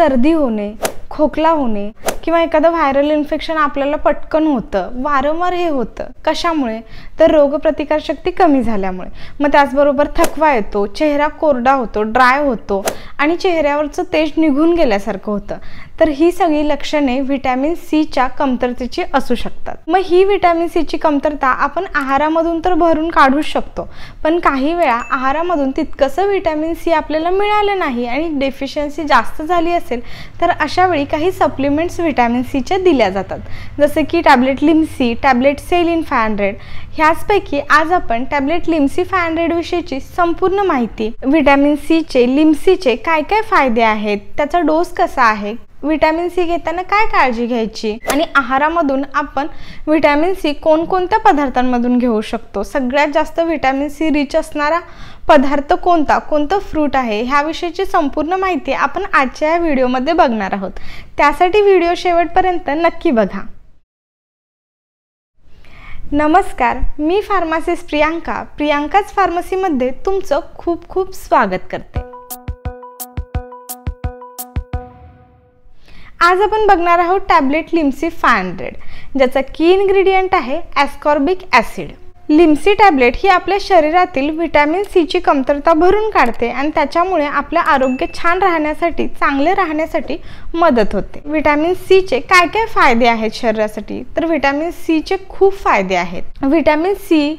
सर्दी होणे, खोकला होणे किंवा एखादं व्हायरल इन्फेक्शन आपल्याला पटकन होतं, वारंवार हे होतं. कशामुळे? तर रोगप्रतिकारशक्ती कमी झाल्यामुळे. मग त्याचबरोबर थकवा येतो, चेहरा कोरडा होतो, ड्राय होतो आणि चेहऱ्यावरचं तेज निघून गेल्यासारखं होतं. तर ही सगळी लक्षणे व्हिटॅमिन सीच्या कमतरतेची असू शकतात. मग ही व्हिटॅमिन सीची कमतरता आपण आहारामधून तर भरून काढू शकतो, पण काही वेळा आहारामधून तितकंसं व्हिटॅमिन सी आपल्याला मिळालं नाही आणि डेफिशियन्सी जास्त झाली असेल तर अशा वेळी काही सप्लिमेंट्स व्हिटॅमिन सीच्या दिल्या जातात, जसे की टॅबलेट लिम्सी, टॅबलेट सेलिन 500. ह्याचपैकी आज आपण टॅबलेट लिम्सी 500 विषयीची संपूर्ण माहिती, व्हिटॅमिन सीचे, लिम्सीचे काय काय फायदे आहेत, त्याचा डोस कसा आहे, व्हिटॅमिन सी घेताना काय काळजी घ्यायची आणि आहारामधून आपण व्हिटॅमिन सी कोणकोणत्या पदार्थांमधून घेऊ शकतो, सगळ्यात जास्त व्हिटॅमिन सी रिच असणारा पदार्थ कोणता, कोणतं फ्रूट आहे, ह्याविषयीची संपूर्ण माहिती आपण आजच्या या व्हिडिओमध्ये बघणार आहोत. त्यासाठी व्हिडिओ शेवटपर्यंत नक्की बघा. नमस्कार, मी फार्मासिस्ट प्रियांकाच फार्मसीमध्ये तुमचं खूप खूप स्वागत करते. आज आपण बघणार आहोत टॅबलेट लिम्सी 500, ज्याचा की इन्ग्रेडियंट आहे ॲस्कॉर्बिक ॲसिड. लिम्सी टॅबलेट ही आपल्या शरीरातील व्हिटॅमिन सीची कमतरता भरून काढते आणि त्याच्यामुळे आपलं आरोग्य छान राहण्यासाठी, चांगले राहण्यासाठी मदत होते. व्हिटॅमिन सीचे काय काय फायदे आहेत शरीरासाठी? तर व्हिटॅमिन सीचे खूप फायदे आहेत. व्हिटॅमिन सी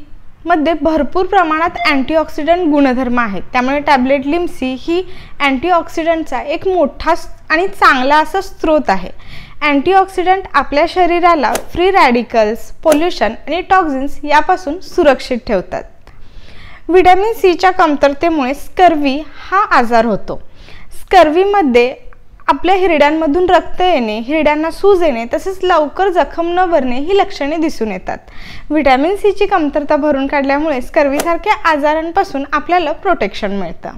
मध्ये भरपूर प्रमाणात अँटीऑक्सिडंट गुणधर्म आहेत, त्यामुळे टॅबलेट लिम्सी ही अँटीऑक्सिडंटचा एक मोठा आणि चांगला असा स्रोत आहे. अँटीऑक्सिडंट आपल्या शरीराला फ्री रॅडिकल्स, पोल्युशन आणि टॉक्झिन्स यापासून सुरक्षित ठेवतात. व्हिटॅमिन सीच्या कमतरतेमुळे स्कर्वी हा आजार होतो. स्कर्वीमध्ये आपल्या हिरड्यांमधून रक्त येणे, हिरड्यांना सूज येणे तसेच लवकर जखम न भरणे ही लक्षणे दिसून येतात. व्हिटॅमिन सीची कमतरता भरून काढल्यामुळे स्कर्वीसारख्या आजारांपासून आपल्याला प्रोटेक्शन मिळतं.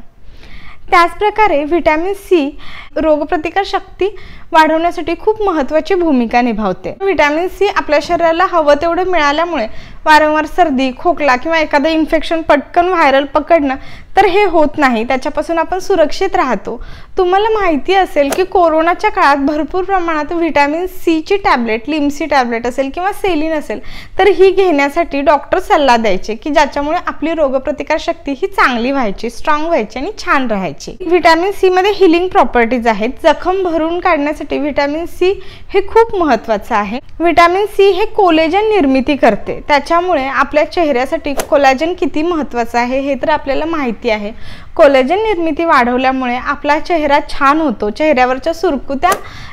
त्याचप्रकारे व्हिटॅमिन सी रोगप्रतिकार शक्ती वाढवण्यासाठी खूप महत्त्वाची भूमिका निभावते. व्हिटॅमिन सी आपल्या शरीराला हवं तेवढं मिळाल्यामुळे वारंवार सर्दी, खोकला किंवा एखादं इन्फेक्शन पटकन व्हायरल पकडणं तर हे होत नाही, त्याच्यापासून आपण सुरक्षित राहतो. तुम्हाला माहिती असेल की कोरोनाच्या काळात भरपूर प्रमाणात व्हिटॅमिन सीची टॅबलेट, लिम्सी टॅबलेट असेल किंवा सेलिन असेल तर ही घेण्यासाठी डॉक्टर सल्ला द्यायचे की ज्याच्यामुळे आपली रोगप्रतिकार शक्ती ही चांगली व्हायची, स्ट्रॉंग व्हायची आणि छान राहायची. व्हिटॅमिन सी मध्ये हिलिंग प्रॉपर्टीज आहेत. जखम भरून काढण्यासाठी व्हिटॅमिन सी हे खूप महत्त्वाचं आहे. व्हिटॅमिन सी हे कोलेजन निर्मिती करते, त्याच्यामुळे आपल्या चेहऱ्यासाठी कोलॅजन किती महत्त्वाचं आहे हे तर आपल्याला माहिती आहे. कोलेजन निर्मिती वाढवल्यामुळे आपला चेहरा छान होतो, चेहऱ्यावरच्या सुरकुत्या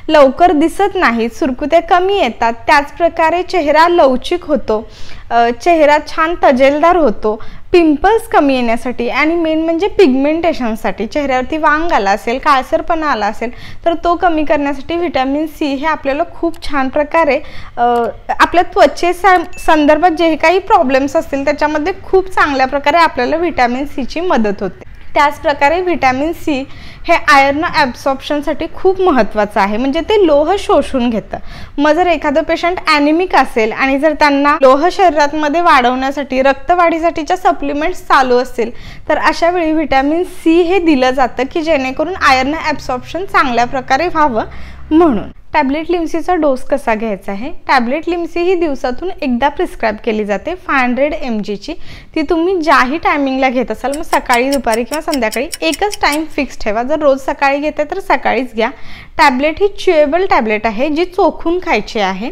लवकर दिसत नाहीत, सुरकुत्या कमी येतात. त्याचप्रकारे चेहरा लवचिक होतो, चेहरा छान तजेलदार होतो. पिंपल्स कमी येण्यासाठी आणि मेन म्हणजे पिगमेंटेशनसाठी, चेहऱ्यावरती वांग आला असेल, काळसरपणा आला असेल तर तो कमी करण्यासाठी व्हिटॅमिन सी हे आपल्याला खूप छान प्रकारे आपल्या त्वचेच्या संदर्भात जे काही प्रॉब्लेम्स असतील त्याच्यामध्ये खूप चांगल्या प्रकारे आपल्याला व्हिटॅमिन सीची मदत होते. त्याचप्रकारे व्हिटॅमिन सी हे आयर्न ॲब्सॉर्प्शनसाठी खूप महत्त्वाचं आहे, म्हणजे ते लोह शोषून घेतं. मग जर एखादं पेशंट ॲनिमिक असेल आणि जर त्यांना लोह शरीरामध्ये वाढवण्यासाठी, रक्तवाढीसाठीच्या सप्लिमेंट्स चालू असतील तर अशा वेळी व्हिटॅमिन सी हे दिलं जातं की जेणेकरून आयर्न ॲब्सॉर्प्शन चांगल्या प्रकारे व्हावं म्हणून. टॅबलेट लिम्सीचा डोस कसा घ्यायचा आहे? टॅबलेट लिम्सी ही दिवसातून एकदा प्रिस्क्राईब केली जाते 500 mg ची. ती तुम्ही ज्याही टायमिंगला घेत असाल, मग सकाळी, दुपारी किंवा संध्याकाळी एकच टाइम फिक्स ठेवा. जर रोज सकाळी घेते तर सकाळीच घ्या. टॅबलेट ही च्युएबल टॅबलेट आहे जी चोखून खायची आहे.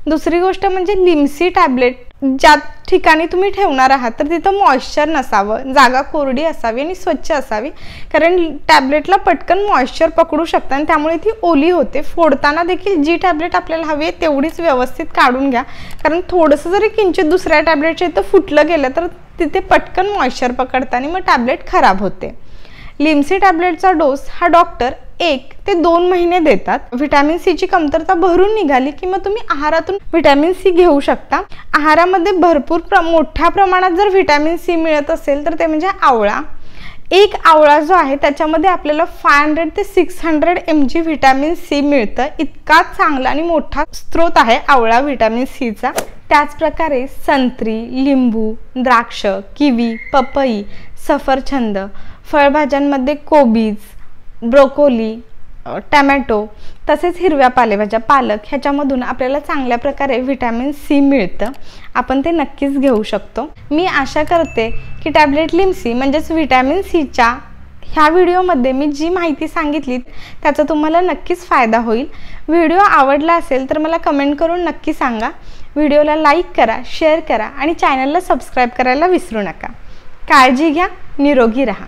दुसरी गोष्ट म्हणजे लिम्सी टॅबलेट ज्या ठिकाणी तुम्ही ठेवणार आहात तर तिथं मॉइश्चर नसावं, जागा कोरडी असावी आणि स्वच्छ असावी, कारण टॅबलेटला पटकन मॉइश्चर पकडू शकतं आणि त्यामुळे ती ओली होते. फोडताना देखील जी टॅबलेट आपल्याला हवी आहे तेवढीच व्यवस्थित काढून घ्या, कारण थोडंसं जरी किंचित दुसऱ्या टॅबलेटच्या इथं फुटलं गेलं तर तिथे पटकन मॉइश्चर पकडतं आणि मग टॅबलेट खराब होते. लिम्सी टॅबलेटचा डोस हा डॉक्टर 1 ते 2 महिने देतात. व्हिटॅमिन सीची कमतरता भरून निघाली की मग तुम्ही आहारातून व्हिटॅमिन सी घेऊ शकता. आहारामध्ये भरपूर मोठ्या प्रमाणात जर व्हिटॅमिन सी मिळत असेल तर ते म्हणजे आवळा. एक आवळा जो आहे त्याच्यामध्ये आपल्याला 500 ते 600 mg व्हिटॅमिन सी मिळतं. इतका चांगला आणि मोठा स्रोत आहे आवळा व्हिटॅमिन सीचा. त्याचप्रकारे संत्री, लिंबू, द्राक्ष, किवी, पपई, सफरचंद, फळभाज्यांमध्ये कोबीज, ब्रोकोली, टमॅटो तसेच हिरव्या पालेभाज्या पालक ह्याच्यामधून आपल्याला चांगल्या प्रकारे व्हिटॅमिन सी मिळतं। आपण ते नक्कीच घेऊ शकतो। मी आशा करते की टॅबलेट लिम्सी म्हणजेच व्हिटॅमिन सीच्या ह्या व्हिडिओमध्ये मी जी माहिती सांगितली त्याचा तुम्हाला नक्कीच फायदा होईल। व्हिडिओ आवडला असेल तर मला कमेंट करून नक्की सांगा। व्हिडिओला लाईक करा, शेअर करा आणि चॅनलला सबस्क्राईब करायला विसरू नका। काळजी घ्या, निरोगी राहा।